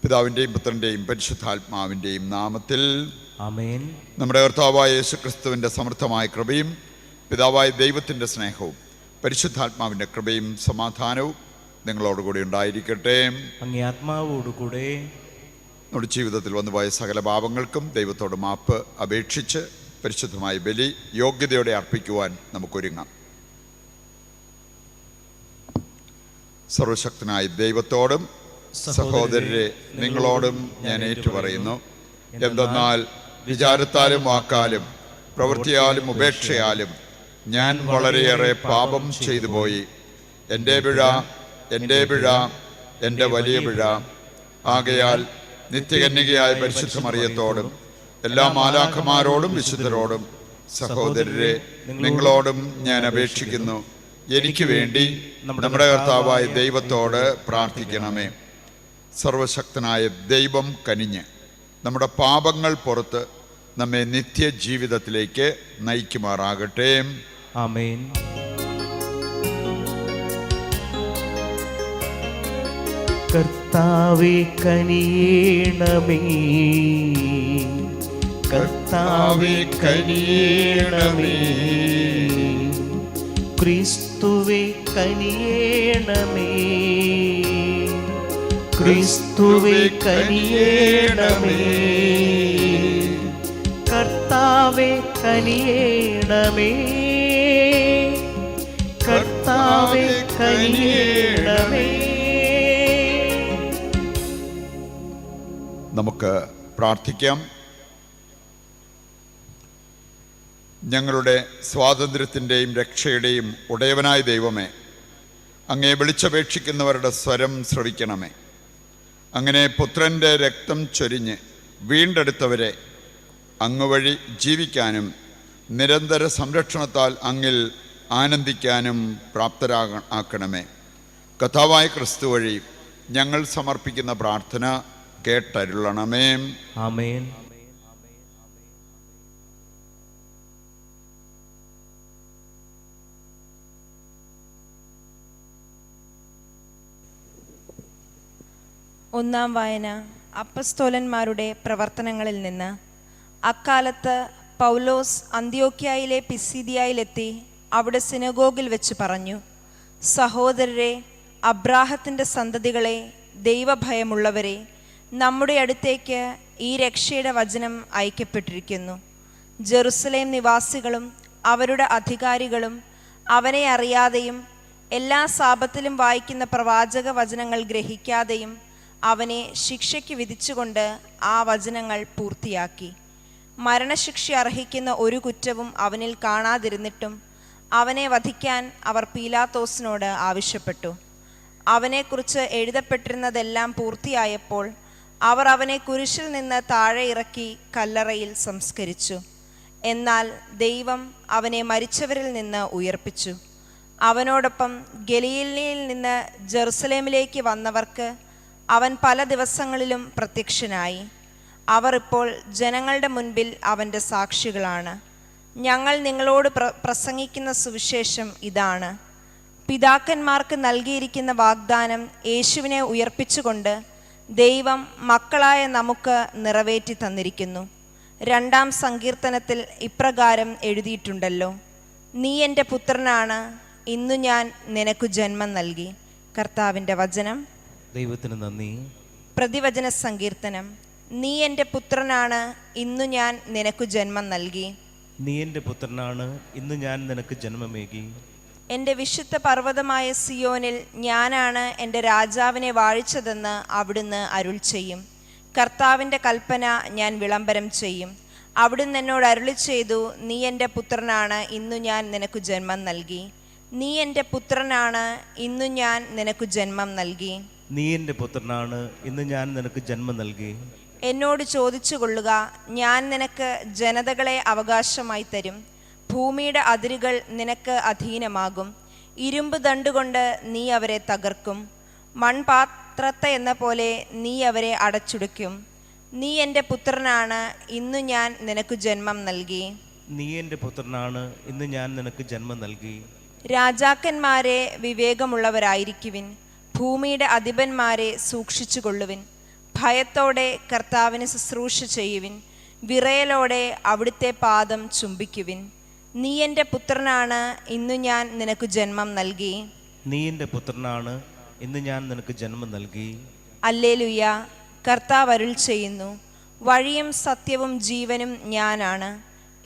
പിതാവിൻ്റെയും പുത്രൻ്റെയും പരിശുദ്ധാത്മാവിൻ്റെയും നാമത്തിൽ ആമേൻ. നമ്മുടെ കർത്താവായ യേശുക്രിസ്തുവിൻ്റെ സമൃദ്ധമായ കൃപയും പിതാവായ ദൈവത്തിൻ്റെ സ്നേഹവും പരിശുദ്ധാത്മാവിൻ്റെ കൃപയും സമാധാനവും നിങ്ങളോടുകൂടി ഉണ്ടായിരിക്കട്ടെ. അങ്ങേ ആത്മാവോടുകൂടെ. നമ്മുടെ ജീവിതത്തിൽ വന്നുപോയ സകല പാപങ്ങൾക്കും ദൈവത്തോട് മാപ്പ് അപേക്ഷിച്ച് പരിശുദ്ധമായ ബലി യോഗ്യതയോടെ അർപ്പിക്കുവാൻ നമുക്കൊരുങ്ങാം. സർവശക്തനായ ദൈവത്തോടും സഹോദരരെ നിങ്ങളോടും ഞാൻ ഏറ്റുപറയുന്നു. എന്തെന്നാൽ വിചാരത്താലും വാക്കാലും പ്രവൃത്തിയാലും ഉപേക്ഷയാലും ഞാൻ വളരെയേറെ പാപം ചെയ്തു പോയി. എൻ്റെ പിഴ, എൻ്റെ വലിയ പിഴ. ആകയാൽ നിത്യകന്യകയായ പരിശുദ്ധ മറിയത്തോടും എല്ലാ മാലാഖമാരോടും വിശുദ്ധരോടും സഹോദരരെ നിങ്ങളോടും ഞാൻ അപേക്ഷിക്കുന്നു, എനിക്ക് വേണ്ടി നമ്മുടെ കർത്താവായ ദൈവത്തോട് പ്രാർത്ഥിക്കണമേ. സർവശക്തനായ ദൈവം കനിഞ്ഞ് നമ്മുടെ പാപങ്ങൾ പുറത്ത് നമ്മെ നിത്യജീവിതത്തിലേക്ക് നയിക്കുമാറാകട്ടെ. ആമേൻ. കർത്താവേ കനിയേണമേ, കർത്താവേ കനിയേണമേ, ക്രിസ്തുവേ കനിയേണമേ, ക്രിസ്തുവേ കനിയേണമേ, കർത്താവേ കനിയേണമേ, കർത്താവേ കനിയേണമേ. നമുക്ക് പ്രാർത്ഥിക്കാം. ഞങ്ങളുടെ സ്വാതന്ത്ര്യത്തിൻ്റെയും രക്ഷയുടെയും ഉടയവനായ ദൈവമേ, അങ്ങേ വിളിച്ചപേക്ഷിക്കുന്നവരുടെ സ്വരം ശ്രവിക്കണമേ. അങ്ങനെ പുത്രൻ്റെ രക്തം ചൊരിഞ്ഞ് വീണ്ടെടുത്തവരെ അങ്ങ് വഴി ജീവിക്കാനും നിരന്തര സംരക്ഷണത്താൽ അങ്ങിൽ ആനന്ദിക്കാനും പ്രാപ്തരാക്കണമേ. കർത്താവായ ക്രിസ്തു വഴി ഞങ്ങൾ സമർപ്പിക്കുന്ന പ്രാർത്ഥന കേട്ടരുളണമേ. ആമേൻ. ഒന്നാം വായന അപ്പസ്തോലന്മാരുടെ പ്രവർത്തനങ്ങളിൽ നിന്ന്. അക്കാലത്ത് പൗലോസ് അന്ത്യോക്യയിലെ പിസീദിയയിലെത്തി അവിടെ സിനഗോഗിൽ വെച്ച് പറഞ്ഞു, സഹോദരരെ, അബ്രാഹത്തിൻ്റെ സന്തതികളെ, ദൈവഭയമുള്ളവരെ, നമ്മുടെ അടുത്തേക്ക് ഈ രക്ഷയുടെ വചനം അയക്കപ്പെട്ടിരിക്കുന്നു. ജെറുസലേം നിവാസികളും അവരുടെ അധികാരികളും അവനെ അറിയാതെയും എല്ലാ സാപത്തിലും വായിക്കുന്ന പ്രവാചക വചനങ്ങൾ ഗ്രഹിക്കാതെയും അവനെ ശിക്ഷയ്ക്ക് വിധിച്ചുകൊണ്ട് ആ വചനങ്ങൾ പൂർത്തിയാക്കി. മരണശിക്ഷ അർഹിക്കുന്ന ഒരു കുറ്റവും അവനിൽ കാണാതിരുന്നിട്ടും അവനെ വധിക്കാൻ അവർ പീലാത്തോസിനോട് ആവശ്യപ്പെട്ടു. അവനെക്കുറിച്ച് എഴുതപ്പെട്ടിരുന്നതെല്ലാം പൂർത്തിയായപ്പോൾ അവർ അവനെ കുരിശിൽ നിന്ന് താഴെ ഇറക്കി കല്ലറയിൽ സംസ്കരിച്ചു. എന്നാൽ ദൈവം അവനെ മരിച്ചവരിൽ നിന്ന് ഉയർപ്പിച്ചു. അവനോടൊപ്പം ഗലീലയിൽ നിന്ന് ജെറുസലേമിലേക്ക് വന്നവർക്ക് അവൻ പല ദിവസങ്ങളിലും പ്രത്യക്ഷനായി. അവർ ഇപ്പോൾ ജനങ്ങളുടെ മുൻപിൽ അവൻ്റെ സാക്ഷികളാണ്. ഞങ്ങൾ നിങ്ങളോട് പ്രസംഗിക്കുന്ന സുവിശേഷം ഇതാണ്. പിതാക്കന്മാർക്ക് നൽകിയിരിക്കുന്ന വാഗ്ദാനം യേശുവിനെ ഉയർപ്പിച്ചുകൊണ്ട് ദൈവം മക്കളായ നമുക്ക് നിറവേറ്റി തന്നിരിക്കുന്നു. 2-ാം സങ്കീർത്തനത്തിൽ ഇപ്രകാരം എഴുതിയിട്ടുണ്ടല്ലോ, നീ എൻ്റെ പുത്രനാണ്, ഇന്നു ഞാൻ നിനക്കു ജന്മം നൽകി. കർത്താവിൻ്റെ വചനം. ദൈവത്തിന് നന്ദി. പ്രതിവചന സങ്കീർത്തനം. നീ എൻ്റെ പുത്രനാണ്, ഇന്നു ഞാൻ നിനക്കു ജന്മം നൽകി. നീ എൻ്റെ പുത്രനാണ്, ഇന്ന് ഞാൻ നിനക്ക് ജന്മമേകി. എൻ്റെ വിശുദ്ധ പർവ്വതമായ സിയോനിൽ ഞാനാണ് എൻ്റെ രാജാവിനെ വാഴിച്ചതെന്ന് അവിടുന്ന് അരുൾ ചെയ്യും. കർത്താവിൻ്റെ കൽപ്പന ഞാൻ വിളംബരം ചെയ്യും. അവിടുന്ന് എന്നോട് അരുളി ചെയ്തു, നീ എൻ്റെ പുത്രനാണ്, ഇന്നു ഞാൻ നിനക്കു ജന്മം നൽകി. നീ എൻ്റെ പുത്രനാണ്, ഇന്നു ഞാൻ നിനക്കു ജന്മം നൽകി. നീ എൻ്റെ പുത്രനാണ്, ഇന്ന് ഞാൻ നിനക്ക് ജന്മം നൽകി. എന്നോട് ചോദിച്ചു കൊള്ളുക, ഞാൻ നിനക്ക് ജനതകളെ അവകാശമായി തരും. ഭൂമിയുടെ അതിരുകൾ നിനക്ക് അധീനമാകും. ഇരുമ്പ് ദണ്ടുകൊണ്ട് നീ അവരെ തകർക്കും. മൺപാത്രത്തെ എന്ന പോലെ നീ അവരെ അടച്ചുടയ്ക്കും. നീ എൻ്റെ പുത്രനാണ്, ഇന്നു ഞാൻ നിനക്കു ജന്മം നൽകി. നീ എൻ്റെ പുത്രനാണ്, ഇന്ന് ഞാൻ നിനക്ക് ജന്മം നൽകി. രാജാക്കന്മാരെ വിവേകമുള്ളവരായിരിക്കുവിൻ, ഭൂമിയുടെ അധിപന്മാരെ സൂക്ഷിച്ചുകൊള്ളുവിൻ. ഭയത്തോടെ കർത്താവിന് ശുശ്രൂഷ ചെയ്യുവിൻ. വിറയലോടെ അവിടുത്തെ പാദം ചുംബിക്കുവിൻ. നീ എൻ്റെ പുത്രനാണ്, ഇന്നു ഞാൻ നിനക്ക് ജന്മം നൽകി. നീ എൻ്റെ പുത്രനാണ്, ഇന്ന് ഞാൻ നിനക്ക് ജന്മം നൽകി. ഹല്ലേലൂയ. കർത്താവ് അരുൾ ചെയ്യുന്നു, വഴിയും സത്യവും ജീവനും ഞാനാണ്.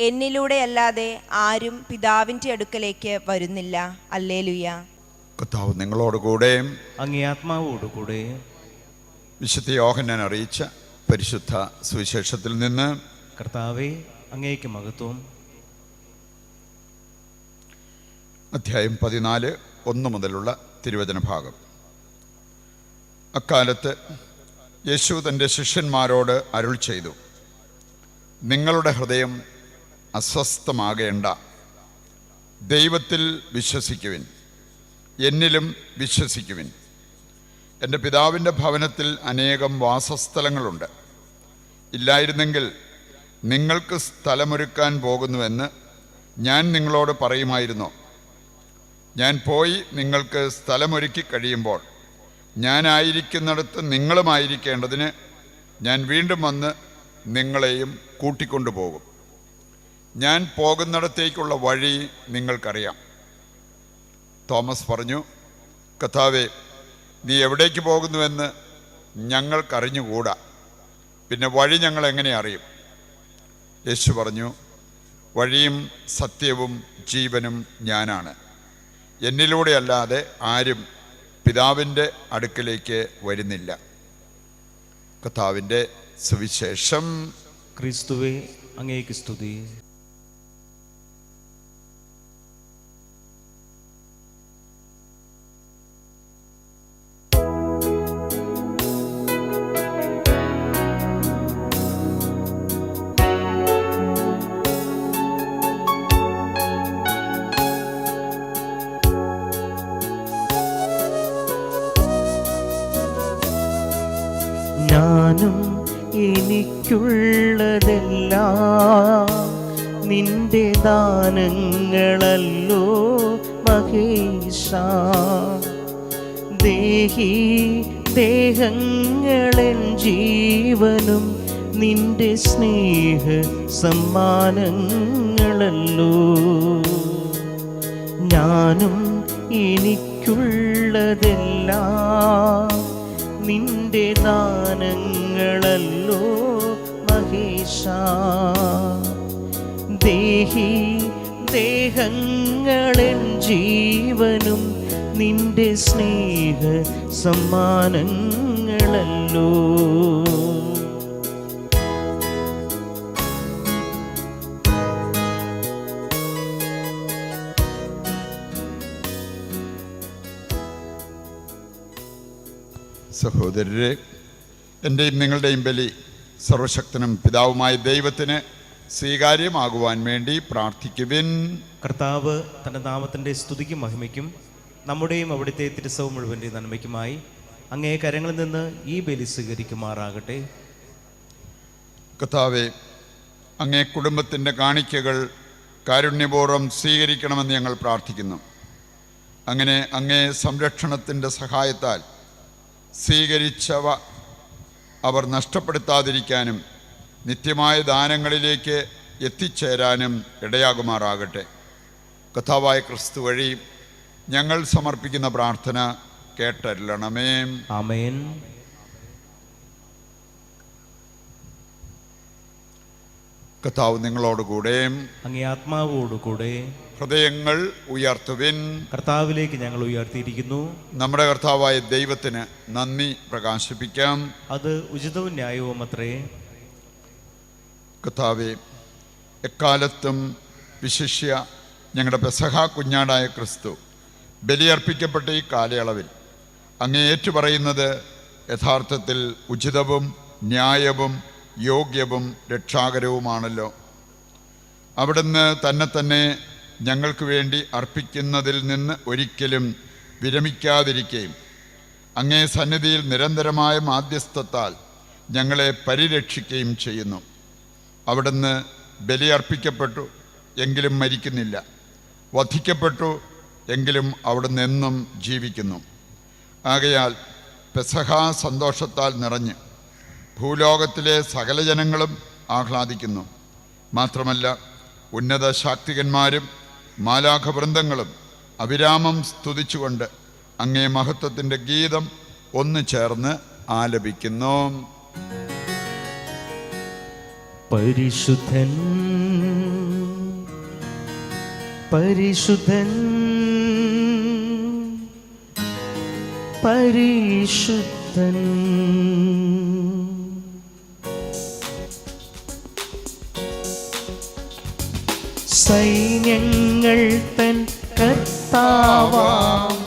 എന്നിലൂടെ അല്ലാതെ ആരും പിതാവിൻ്റെ അടുക്കലേക്ക് വരുന്നില്ല. ഹല്ലേലൂയ. കർത്താവ് നിങ്ങളോട് കൂടെ അങ്ങേ ആത്മാവോടുകൂടെ. വിശുദ്ധ യോഹന്നാൻ അറിയിച്ച പരിശുദ്ധ സുവിശേഷത്തിൽ നിന്ന്. കർത്താവേ, അങ്ങേക്ക് മഹത്വം. അധ്യായം 14, 1 മുതലുള്ള തിരുവചന ഭാഗം. അക്കാലത്ത് യേശു തൻ്റെ ശിഷ്യന്മാരോട് അരുൾ ചെയ്തു, നിങ്ങളുടെ ഹൃദയം അസ്വസ്ഥമാകേണ്ട. ദൈവത്തിൽ വിശ്വസിക്കുവിൻ, എന്നിലും വിശ്വസിക്കുവിൻ. എൻ്റെ പിതാവിൻ്റെ ഭവനത്തിൽ അനേകം വാസസ്ഥലങ്ങളുണ്ട്. ഇല്ലായിരുന്നെങ്കിൽ നിങ്ങൾക്ക് സ്ഥലമൊരുക്കാൻ പോകുന്നുവെന്ന് ഞാൻ നിങ്ങളോട് പറയുമായിരുന്നു. ഞാൻ പോയി നിങ്ങൾക്ക് സ്ഥലമൊരുക്കി കഴിയുമ്പോൾ ഞാനായിരിക്കുന്നിടത്ത് നിങ്ങളുമായിരിക്കേണ്ടതിന് ഞാൻ വീണ്ടും വന്ന് നിങ്ങളെയും കൂട്ടിക്കൊണ്ടുപോകും. ഞാൻ പോകുന്നിടത്തേക്കുള്ള വഴി നിങ്ങൾക്കറിയാം. തോമസ് പറഞ്ഞു, കർത്താവേ, നീ എവിടേക്ക് പോകുന്നുവെന്ന് ഞങ്ങൾക്കറിഞ്ഞുകൂടാ, പിന്നെ വഴി ഞങ്ങൾ എങ്ങനെ അറിയും? യേശു പറഞ്ഞു, വഴിയും സത്യവും ജീവനും ഞാനാണ്. എന്നിലൂടെ അല്ലാതെ ആരും പിതാവിൻ്റെ അടുക്കലേക്ക് വരുന്നില്ല. കർത്താവിൻ്റെ സുവിശേഷം. ക്രിസ്തുവേ, അങ്ങേക്ക് സ്തുതി. ഞാനും എനിക്കുള്ളതെല്ലാം നിന്റെ ദാനങ്ങളല്ലോ മഹേശ. ദേഹി ദേഹങ്ങളെൻ ജീവനും നിന്റെ സ്നേഹ സമ്മാനങ്ങളല്ലോ. ഞാനും എനിക്കുള്ളതെല്ലാം നിന്റെ ദാനങ്ങളല്ലോ മഹേശ. ദേഹി ദേഹങ്ങളെൻ ജീവനും നിന്റെ സ്നേഹ സമ്മാനങ്ങളല്ലോ. സഹോദരരെ, എൻ്റെയും നിങ്ങളുടെയും ബലി സർവശക്തനും പിതാവുമായ ദൈവത്തിന് സ്വീകാര്യമാകുവാൻ വേണ്ടി പ്രാർത്ഥിക്കുവിൻ. കർത്താവ് തൻ്റെ നാമത്തിൻ്റെ സ്തുതിക്കും മഹിമയ്ക്കും നമ്മുടെയും അവിടുത്തെ തിരുസഭ മുഴുവൻ്റെ നന്മയ്ക്കുമായി അങ്ങേ കരങ്ങളിൽ നിന്ന് ഈ ബലി സ്വീകരിക്കുമാറാകട്ടെ. കർത്താവേ, അങ്ങേ കുടുംബത്തിൻ്റെ കാണിക്കകൾ കാരുണ്യപൂർവ്വം സ്വീകരിക്കണമെന്ന് ഞങ്ങൾ പ്രാർത്ഥിക്കുന്നു. അങ്ങനെ അങ്ങേ സംരക്ഷണത്തിൻ്റെ സഹായത്താൽ സ്വീകരിച്ചവ അവർ നഷ്ടപ്പെടുത്താതിരിക്കാനും നിത്യമായ ദാനങ്ങളിലേക്ക് എത്തിച്ചേരാനും ഇടയാകുമാറാകട്ടെ. കർത്താവായ ക്രിസ്തു വഴി ഞങ്ങൾ സമർപ്പിക്കുന്ന പ്രാർത്ഥന കേട്ടരുളണമേ. ആമേൻ. കർത്താവ് നിങ്ങളോടുകൂടെ. അങ്ങേ ആത്മാവോടുകൂടെ. ഹൃദയങ്ങൾ ഉയർത്തുവിൻ. കർത്താവിലേക്ക് ഞങ്ങൾ ഉയർത്തിയിരിക്കുന്നു. നമ്മുടെ കർത്താവായ ദൈവത്തിന് നന്ദി പ്രകാശിപ്പിക്കാം. അത് ഉചിതവും ന്യായവും അത്രേ. കർത്താവെ, എക്കാലത്തും വിശിഷ്യ ഞങ്ങളുടെ പെസഹ കുഞ്ഞാടായ ക്രിസ്തു ബലിയർപ്പിക്കപ്പെട്ട ഈ കാലയളവിൽ അങ്ങേ ഏറ്റുപറയുന്നത് യഥാർത്ഥത്തിൽ ഉചിതവും ന്യായവും യോഗ്യവും രക്ഷാകരവുമാണല്ലോ. അവിടുന്ന് തന്നെ ഞങ്ങൾക്ക് വേണ്ടി അർപ്പിക്കുന്നതിൽ നിന്ന് ഒരിക്കലും വിരമിക്കാതിരിക്കുകയും അങ്ങേ സന്നിധിയിൽ നിരന്തരമായ മാധ്യസ്ഥത്താൽ ഞങ്ങളെ പരിരക്ഷിക്കുകയും ചെയ്യുന്നു. അവിടുന്ന് ബലിയർപ്പിക്കപ്പെട്ടു എങ്കിലും മരിക്കുന്നില്ല, വധിക്കപ്പെട്ടു എങ്കിലും അവിടുന്ന് എന്നും ജീവിക്കുന്നു. ആകയാൽ പെസഹ സന്തോഷത്താൽ നിറഞ്ഞ് ഭൂലോകത്തിലെ സകല ജനങ്ങളും ആഹ്ലാദിക്കുന്നു. മാത്രമല്ല ഉന്നത ശാക്തികന്മാരും മാലാഖവൃന്ദങ്ങളും അവിരാമം സ്തുതിച്ചുകൊണ്ട് അങ്ങേ മഹത്വത്തിൻ്റെ ഗീതം ഒന്ന് ചേർന്ന് ആലപിക്കുന്നു. പരിശുദ്ധൻ പരിശുദ്ധൻ പരിശുദ്ധൻ. സൈന്യങ്ങൾ തൻ കർത്താവാം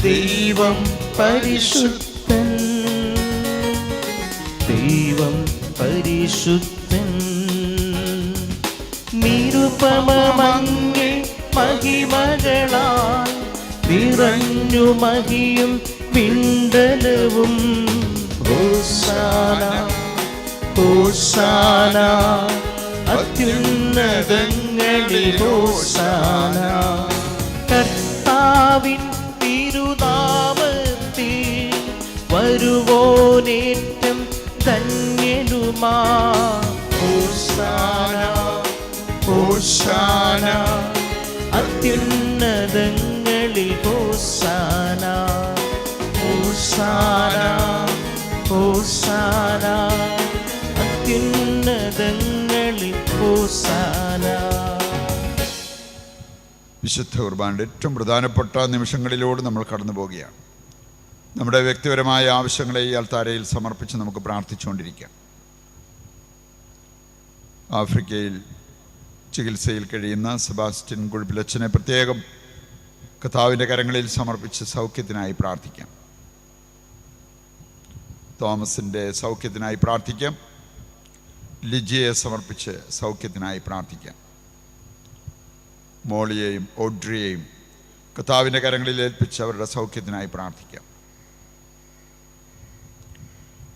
ദൈവം പരിശുദ്ധൻ, ദൈവം പരിശുദ്ധൻ. നിരുപമമങ്ങേ മഹിമകളാൽ നിറഞ്ഞു മഹിയും പിണ്ടലവും. ഹോസാന ഹോസാന അത്യുന്നതങ്ങളിൽ ഹോസാന. കർത്താവിൻ തിരുനാമത്തിൽ വരുവോനേറ്റം ധന്യനുമാ. ഹോസാന ഹോസാന അത്യുന്നതങ്ങളിൽ ഹോസാന. ഹോസാന ഹോസാന അത്യുന്നതങ്ങളിൽ ഹോസാന. വിശുദ്ധ കുർബാനയുടെ ഏറ്റവും പ്രധാനപ്പെട്ട നിമിഷങ്ങളിലൂടെ നമ്മൾ കടന്നു പോവുകയാണ്. നമ്മുടെ വ്യക്തിപരമായ ആവശ്യങ്ങളെ ഈ അൾത്താരയിൽ സമർപ്പിച്ച് നമുക്ക് പ്രാർത്ഥിച്ചുകൊണ്ടിരിക്കാം. ആഫ്രിക്കയിൽ ചികിത്സയിൽ കഴിയുന്ന സെബാസ്റ്റ്യൻ കുഴിപ്പിലച്ചനെ പ്രത്യേകം കർത്താവിൻ്റെ കരങ്ങളിൽ സമർപ്പിച്ച് സൗഖ്യത്തിനായി പ്രാർത്ഥിക്കാം. തോമസിൻ്റെ സൗഖ്യത്തിനായി പ്രാർത്ഥിക്കാം. ലിജിയെ സമർപ്പിച്ച് സൗഖ്യത്തിനായി പ്രാർത്ഥിക്കാം. മോളിയെയും ഓഡ്രിയെയും കർത്താവിൻ്റെ കരങ്ങളിൽ ഏൽപ്പിച്ച് അവരുടെ സൗഖ്യത്തിനായി പ്രാർത്ഥിക്കാം.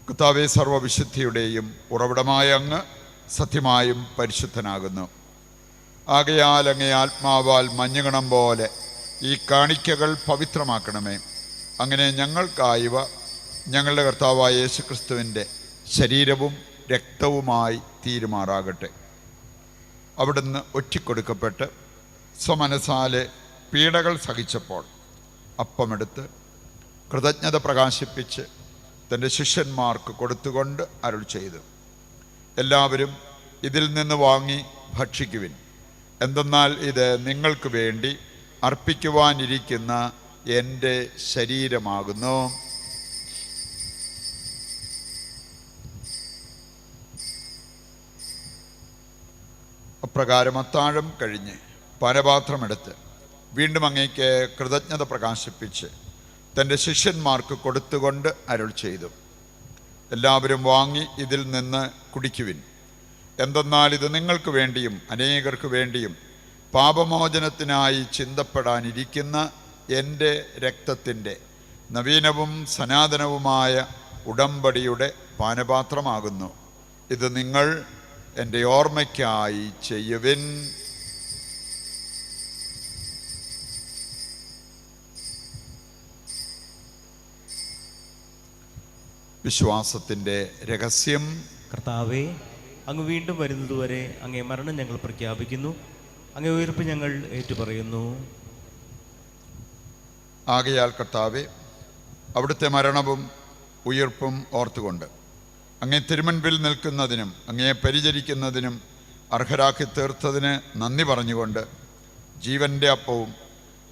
കർത്താവേ, സർവ്വവിശുദ്ധിയുടെയും ഉറവിടമായ അങ്ങ് സത്യമായും പരിശുദ്ധനാകുന്നു. ആകയാൽ അങ്ങേ ആത്മാവാൽ മഞ്ഞുകണം പോലെ ഈ കാണിക്കകൾ പവിത്രമാക്കണമേ. അങ്ങനെ ഞങ്ങൾക്കായവ ഞങ്ങളുടെ കർത്താവായ യേശുക്രിസ്തുവിൻ്റെ ശരീരവും രക്തവുമായി തീരുമാറാകട്ടെ. അവിടുന്ന് ഒറ്റിക്കൊടുക്കപ്പെട്ട് സ്വമനസാലെ പീഡകൾ സഹിച്ചപ്പോൾ അപ്പമെടുത്ത് കൃതജ്ഞത പ്രകാശിപ്പിച്ച് തൻ്റെ ശിഷ്യന്മാർക്ക് കൊടുത്തുകൊണ്ട് അരുൾ ചെയ്തു, എല്ലാവരും ഇതിൽ നിന്ന് വാങ്ങി ഭക്ഷിക്കുവിൻ. എന്തെന്നാൽ ഇത് നിങ്ങൾക്ക് വേണ്ടി അർപ്പിക്കുവാനിരിക്കുന്ന എൻ്റെ ശരീരമാകുന്നു. അപ്രകാരം അത്താഴം കഴിഞ്ഞ് പാനപാത്രമെടുത്ത് വീണ്ടും അങ്ങേക്ക് കൃതജ്ഞത പ്രകാശിപ്പിച്ച് തൻ്റെ ശിഷ്യന്മാർക്ക് കൊടുത്തുകൊണ്ട് അരുൾ ചെയ്തു, എല്ലാവരും വാങ്ങി ഇതിൽ നിന്ന് കുടിക്കുവിൻ. എന്തെന്നാൽ ഇത് നിങ്ങൾക്ക് വേണ്ടിയും അനേകർക്ക് വേണ്ടിയും പാപമോചനത്തിനായി ചിന്തപ്പെടാനിരിക്കുന്ന എൻ്റെ രക്തത്തിൻ്റെ നവീനവും സനാതനവുമായ ഉടമ്പടിയുടെ പാനപാത്രമാകുന്നു. ഇത് നിങ്ങൾ എൻ്റെ ഓർമ്മയ്ക്കായി ചെയ്യുവിൻ. വിശ്വാസത്തിൻ്റെ രഹസ്യം. കർത്താവേ, അങ്ങ് വീണ്ടും വരുന്നതുവരെ അങ്ങേ മരണം ഞങ്ങൾ പ്രഖ്യാപിക്കുന്നു, അങ്ങേ ഉയർപ്പ് ഞങ്ങൾ ഏറ്റുപറയുന്നു. ആകയാൽ കർത്താവേ, അവിടുത്തെ മരണവും ഉയർപ്പും ഓർത്തുകൊണ്ട് അങ്ങേ തിരുമുൻപിൽ നിൽക്കുന്നതിനും അങ്ങയെ പരിചരിക്കുന്നതിനും അർഹരാക്കി തീർത്തതിന് നന്ദി പറഞ്ഞുകൊണ്ട് ജീവൻ്റെ അപ്പവും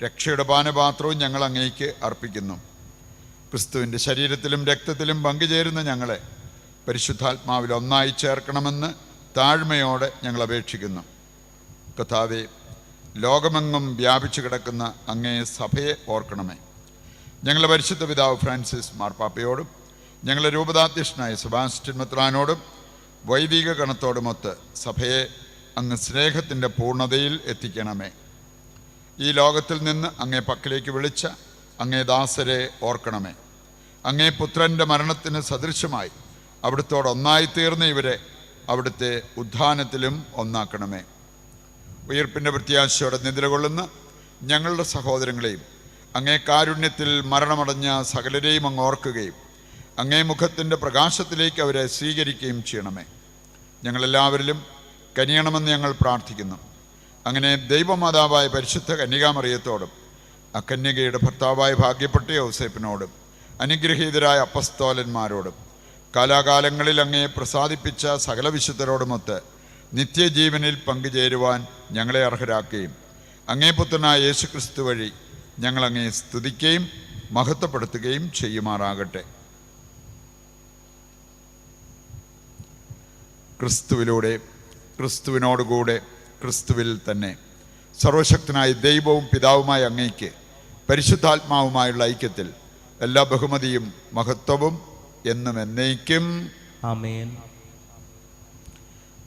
രക്ഷയുടെ പാനപാത്രവും ഞങ്ങൾ അങ്ങേക്ക് അർപ്പിക്കുന്നു. ക്രിസ്തുവിൻ്റെ ശരീരത്തിലും രക്തത്തിലും പങ്കുചേരുന്ന ഞങ്ങളെ പരിശുദ്ധാത്മാവിൽ ഒന്നായി ചേർക്കണമെന്ന് താഴ്മയോടെ ഞങ്ങൾ അപേക്ഷിക്കുന്നു. കർത്താവേ, ലോകമെങ്ങും വ്യാപിച്ചു കിടക്കുന്ന അങ്ങേ സഭയെ ഓർക്കണമേ. ഞങ്ങളുടെ പരിശുദ്ധ പിതാവ് ഫ്രാൻസിസ് മാർപ്പാപ്പയോടും ഞങ്ങളുടെ രൂപതാധ്യക്ഷനായ സെബാസ്റ്റ്യൻ മെത്രാനോടും വൈദിക ഗണത്തോടുമൊത്ത് സഭയെ അങ്ങ് സ്നേഹത്തിൻ്റെ പൂർണ്ണതയിൽ എത്തിക്കണമേ. ഈ ലോകത്തിൽ നിന്ന് അങ്ങേ പക്കലേക്ക് വിളിച്ച അങ്ങേ ദാസരെ ഓർക്കണമേ. അങ്ങേ പുത്രൻ്റെ മരണത്തിന് സദൃശമായി അവിടുത്തോടൊന്നായി തീർന്ന ഇവരെ അവിടുത്തെ ഉദ്ധാനത്തിലും ഒന്നാക്കണമേ. ഉയർപ്പിൻ്റെ പ്രത്യാശയോടെ നിദ്രകൊള്ളുന്ന ഞങ്ങളുടെ സഹോദരങ്ങളെയും അങ്ങേ കാരുണ്യത്തിൽ മരണമടഞ്ഞ സകലരെയും അങ്ങ് ഓർക്കുകയും അങ്ങേ മുഖത്തിൻ്റെ പ്രകാശത്തിലേക്ക് അവരെ സ്വീകരിക്കുകയും ചെയ്യണമേ. ഞങ്ങളെല്ലാവരിലും കനിയണമെന്ന് ഞങ്ങൾ പ്രാർത്ഥിക്കുന്നു. അങ്ങനെ ദൈവമാതാവായ പരിശുദ്ധ കന്യകാമറിയത്തോടും അകന്യകയുടെ ഭർത്താവായ ഭാഗ്യപ്പെട്ട യോസേപ്പിനോടും അനുഗ്രഹീതരായ അപ്പസ്തോലന്മാരോടും കാലാകാലങ്ങളിൽ അങ്ങയെ പ്രസാദിപ്പിച്ച സകല വിശുദ്ധരോടുമൊത്ത് നിത്യജീവനിൽ പങ്കുചേരുവാൻ ഞങ്ങളെ അർഹരാക്കുകയും അങ്ങേ പുത്രനായ യേശുക്രിസ്തു വഴി ഞങ്ങളങ്ങയെ സ്തുതിക്കുകയും മഹത്വപ്പെടുത്തുകയും ചെയ്യുമാറാകട്ടെ. ക്രിസ്തുവിലൂടെ, ക്രിസ്തുവിനോടുകൂടെ, ക്രിസ്തുവിൽ തന്നെ സർവശക്തനായ ദൈവവും പിതാവുമായ അങ്ങയ്ക്ക് പരിശുദ്ധാത്മാവുമായുള്ള ഐക്യത്തിൽ എല്ലാ ബഹുമതിയും മഹത്വവും എന്നും എന്നേക്കും ആമേൻ.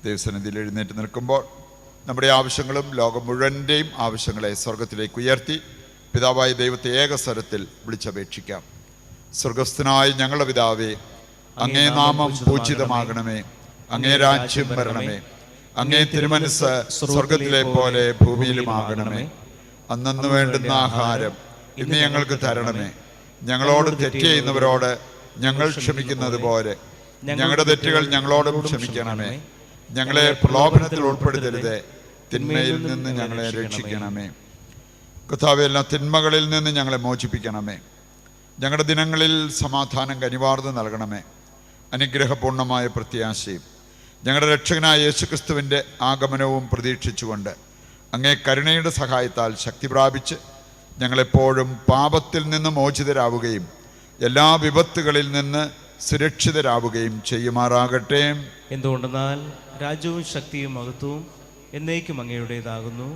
ദൈവസന്നിധിയിൽ എഴുന്നേറ്റ് നിൽക്കുമ്പോൾ നമ്മുടെ ആവശ്യങ്ങളും ലോകം മുഴുവൻ്റെയും ആവശ്യങ്ങളെ സ്വർഗത്തിലേക്ക് ഉയർത്തി പിതാവായ ദൈവത്തെ ഏകസ്വരത്തിൽ വിളിച്ചപേക്ഷിക്കാം. സ്വർഗസ്ഥനായ ഞങ്ങളുടെ പിതാവേ, അങ്ങേ നാമം പൂജിതമാകണമേ, അങ്ങേ രാജ്യം വരണമേ, അങ്ങേ തിരുമനസ്സ് സ്വർഗത്തിലെ പോലെ ഭൂമിയിലുമാകണമേ. അന്നന്ന് വേണ്ടുന്ന ആഹാരം ഇന്ന് ഞങ്ങൾക്ക് തരണമേ. ഞങ്ങളോട് തെറ്റ് ചെയ്യുന്നവരോട് ഞങ്ങൾ ക്ഷമിക്കുന്നത് പോലെ ഞങ്ങളുടെ തെറ്റുകൾ ഞങ്ങളോടും ക്ഷമിക്കണമേ. ഞങ്ങളെ പ്രലോഭനത്തിൽ ഉൾപ്പെടുത്തരുതേ, തിന്മയിൽ നിന്ന് ഞങ്ങളെ രക്ഷിക്കണമേ. കർത്താവേ, എല്ലാ തിന്മകളിൽ നിന്ന് ഞങ്ങളെ മോചിപ്പിക്കണമേ. ഞങ്ങളുടെ ദിനങ്ങളിൽ സമാധാനം കനിവാർന്ന് നൽകണമേ. അനുഗ്രഹപൂർണമായ പ്രത്യാശയും ഞങ്ങളുടെ രക്ഷകനായ യേശുക്രിസ്തുവിൻ്റെ ആഗമനവും പ്രതീക്ഷിച്ചുകൊണ്ട് അങ്ങേ കരുണയുടെ സഹായത്താൽ ശക്തി പ്രാപിച്ച് ഞങ്ങളെപ്പോഴും പാപത്തിൽ നിന്ന് മോചിതരാവുകയും എല്ലാ വിപത്തുകളിൽ നിന്ന് സുരക്ഷിതരാവുകയും ചെയ്യുമാറാകട്ടെ. എന്തുകൊണ്ടെന്നാൽ രാജ്യവും ശക്തിയും മഹത്വവും എന്നേക്കും അങ്ങയുടേതാകുന്നു.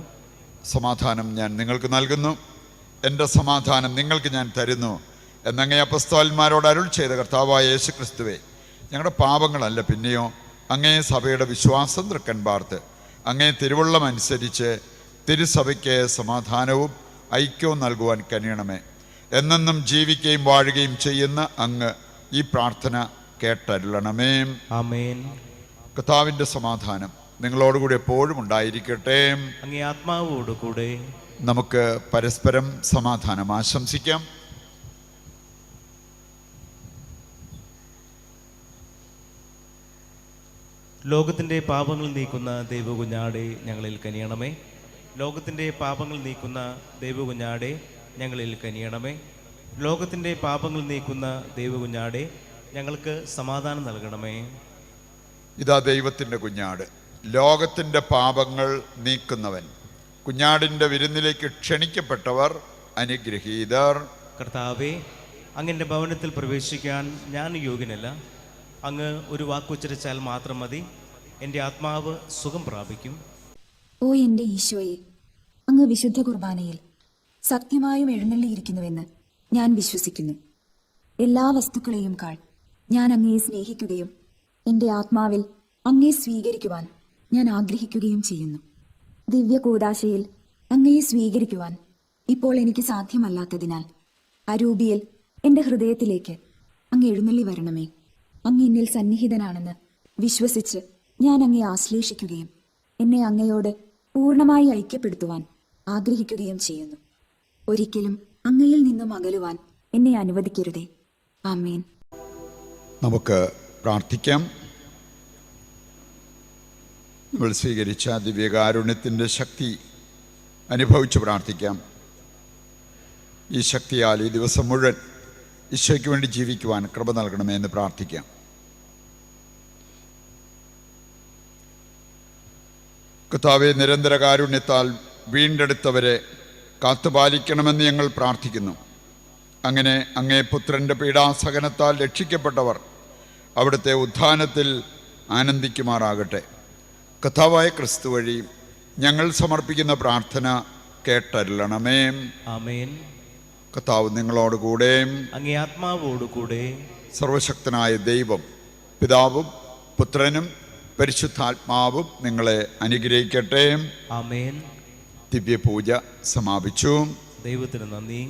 സമാധാനം ഞാൻ നിങ്ങൾക്ക് നൽകുന്നു, എൻ്റെ സമാധാനം നിങ്ങൾക്ക് ഞാൻ തരുന്നു എന്നങ്ങേ അപ്പസ്തോലന്മാരോട് അരുൾ ചെയ്ത കർത്താവായ യേശുക്രിസ്തുവേ, ഞങ്ങളുടെ പാപങ്ങളല്ല പിന്നെയോ അങ്ങേ സഭയുടെ വിശ്വാസം തൃക്കൻ പാർത്ത് അങ്ങേ തിരുവുള്ളം അനുസരിച്ച് തിരുസഭയ്ക്ക് സമാധാനവും ഐക്യവും നൽകുവാൻ കനിയണമേ. എന്നെന്നും ജീവിക്കുകയും വാഴുകയും ചെയ്യുന്ന അങ്ങ് ഈ പ്രാർത്ഥന കേട്ടരുളണമേ. ആമേൻ. കർത്താവിൻ്റെ സമാധാനം നിങ്ങളോടുകൂടി എപ്പോഴും ഉണ്ടായിരിക്കട്ടെ. അങ്ങേ ആത്മാവോടുകൂടെ. നമുക്ക് പരസ്പരം സമാധാനം ആശംസിക്കാം. ലോകത്തിൻ്റെ പാപങ്ങൾ നീക്കുന്ന ദൈവകുഞ്ഞാടെ ഞങ്ങളിൽ കനിയണമേ. ലോകത്തിൻ്റെ പാപങ്ങൾ നീക്കുന്ന ദൈവകുഞ്ഞാടെ ഞങ്ങളിൽ കനിയണമേ. ലോകത്തിൻ്റെ പാപങ്ങൾ നീക്കുന്ന ദൈവകുഞ്ഞാടെ ഞങ്ങൾക്ക് സമാധാനം നൽകണമേ. ഇതാ ദൈവത്തിൻ്റെ കുഞ്ഞാട്, ലോകത്തിൻ്റെ പാപങ്ങൾ നീക്കുന്നവൻ. കുഞ്ഞാടിൻ്റെ വിരുന്നിലേക്ക് ക്ഷണിക്കപ്പെട്ടവർ അനുഗ്രഹീതർ. കർത്താവേ, അങ്ങൻ്റെ ഭവനത്തിൽ പ്രവേശിക്കാൻ ഞാൻ യോഗ്യനല്ല. അങ്ങ് ഒരു വാക്കുച്ചരിച്ചാൽ മാത്രം മതി, എൻ്റെ ആത്മാവ് സുഖം പ്രാപിക്കും. ഓ എൻ്റെ ഈശോയെ, അങ്ങ് വിശുദ്ധ കുർബാനയിൽ സത്യമായും എഴുന്നള്ളിയിരിക്കുന്നുവെന്ന് ഞാൻ വിശ്വസിക്കുന്നു. എല്ലാ വസ്തുക്കളെയും കാൾ ഞാൻ അങ്ങയെ സ്നേഹിക്കുകയും എൻ്റെ ആത്മാവിൽ അങ്ങയെ സ്വീകരിക്കുവാൻ ഞാൻ ആഗ്രഹിക്കുകയും ചെയ്യുന്നു. ദിവ്യ കൂദാശയിൽ അങ്ങയെ സ്വീകരിക്കുവാൻ ഇപ്പോൾ എനിക്ക് സാധ്യമല്ലാത്തതിനാൽ അരൂപിയിൽ എൻ്റെ ഹൃദയത്തിലേക്ക് അങ്ങ് എഴുന്നള്ളി വരണമേ. അങ്ങ് എന്നിൽ സന്നിഹിതനാണെന്ന് വിശ്വസിച്ച് ഞാൻ അങ്ങയെ ആശ്ലേഷിക്കുകയും എന്നെ അങ്ങയോട് പൂർണ്ണമായി ഐക്യപ്പെടുത്തുവാൻ ആഗ്രഹിക്കുകയും ചെയ്യുന്നു. ഒരിക്കലും അങ്ങയിൽ നിന്നും അകലുവാൻ എന്നെ അനുവദിക്കരുതേ. ആമേൻ. നമുക്ക് പ്രാർത്ഥിക്കാം. നമ്മൾ സ്വീകരിച്ച ദിവ്യകാരുണ്യത്തിൻ്റെ ശക്തി അനുഭവിച്ച് പ്രാർത്ഥിക്കാം. ഈ ശക്തിയാൽ ഈ ദിവസം മുഴുവൻ ഈശോയ്ക്ക് വേണ്ടി ജീവിക്കുവാൻ കൃപ നൽകണമേ എന്ന് പ്രാർത്ഥിക്കാം. കർത്താവേ, നിരന്തര കാരുണ്യത്താൽ വീണ്ടെടുത്തവരെ കാത്തുപാലിക്കണമെന്ന് ഞങ്ങൾ പ്രാർത്ഥിക്കുന്നു. അങ്ങനെ അങ്ങേ പുത്രൻ്റെ പീഡാസഹനത്താൽ രക്ഷിക്കപ്പെട്ടവർ അവിടുത്തെ ഉത്ഥാനത്തിൽ ആനന്ദിക്കുമാറാകട്ടെ. കർത്താവായ ക്രിസ്തു വഴി ഞങ്ങൾ സമർപ്പിക്കുന്ന പ്രാർത്ഥന കേട്ടരുളണമേ. ആമേൻ. കർത്താവ് നിങ്ങളോടുകൂടെ. അങ്ങേ ആത്മാവോടുകൂടെ. സർവശക്തനായ ദൈവം പിതാവും പുത്രനും പരിശുദ്ധാത്മാവും നിങ്ങളെ അനുഗ്രഹിക്കട്ടെ. ആമേൻ. ദിവ്യപൂജ സമാപിച്ചു. ദൈവത്തിന് നന്ദി.